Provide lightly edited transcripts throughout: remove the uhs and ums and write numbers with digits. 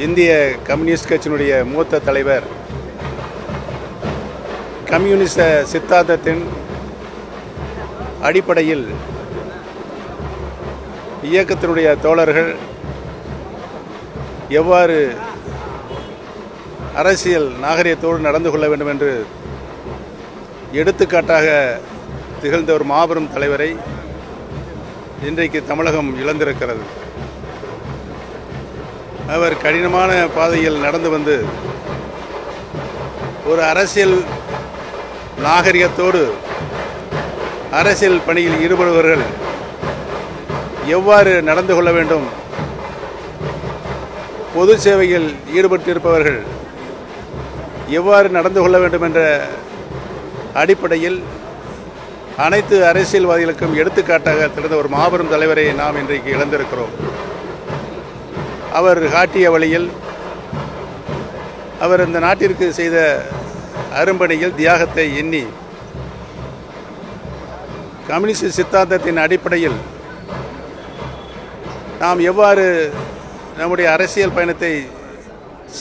இந்திய கம்யூனிஸ்ட் கட்சியினுடைய மூத்த தலைவர் கம்யூனிச சித்தாந்தத்தின் அடிப்படையில் இயக்கத்தினுடைய தோழர்கள் எவ்வாறு அரசியல் நாகரிகத்தோடு நடந்து கொள்ள வேண்டும் என்று எடுத்துக்காட்டாக திகழ்ந்த ஒரு மாபெரும் தலைவரை இன்றைக்கு தமிழகம் இழந்திருக்கிறது. அவர் கடினமான பாதையில் நடந்து வந்து ஒரு அரசியல் நாகரிகத்தோடு அரசியல் பணியில் ஈடுபடுபவர்கள் எவ்வாறு நடந்து கொள்ள வேண்டும், பொது சேவையில் ஈடுபட்டிருப்பவர்கள் எவ்வாறு நடந்து கொள்ள வேண்டும் என்ற அடிப்படையில் அனைத்து அரசியல்வாதிகளுக்கும் எடுத்துக்காட்டாக திறந்த ஒரு மாபெரும் தலைவரை நாம் இன்றைக்கு இழந்திருக்கிறோம். அவர் காட்டிய வழியில் அவர் இந்த நாட்டிற்கு செய்த அரும்பணியில் தியாகத்தை எண்ணி கம்யூனிஸ்ட் சித்தாந்தத்தின் அடிப்படையில் நாம் எவ்வாறு நம்முடைய அரசியல் பயணத்தை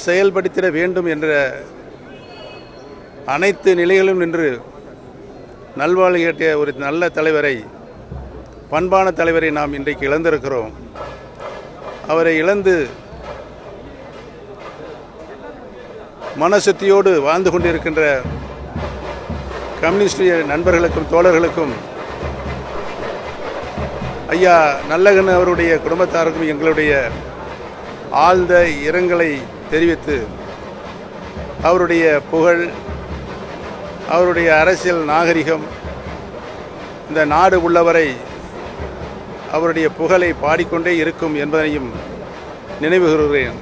செயல்படுத்திட வேண்டும் என்ற அனைத்து நிலைகளிலும் நின்று நல்வாழ்வு கேட்டிய ஒரு நல்ல தலைவரை, பண்பான தலைவரை நாம் இன்றைக்கு இழந்திருக்கிறோம். அவரை இழந்து மனசுத்தியோடு வாழ்ந்து கொண்டிருக்கின்ற கம்யூனிஸ்ட் நண்பர்களுக்கும் தோழர்களுக்கும் ஐயா நல்லகண்ணு அவருடைய குடும்பத்தாருக்கும் எங்களுடைய ஆழ்ந்த இரங்கலை தெரிவித்து அவருடைய புகழ், அவருடைய அரசியல் நாகரிகம் இந்த நாடு உள்ளவரை அவருடைய புகழை பாடிக்கொண்டே இருக்கும் என்பதையும் நினைவு கூறுகிறேன்.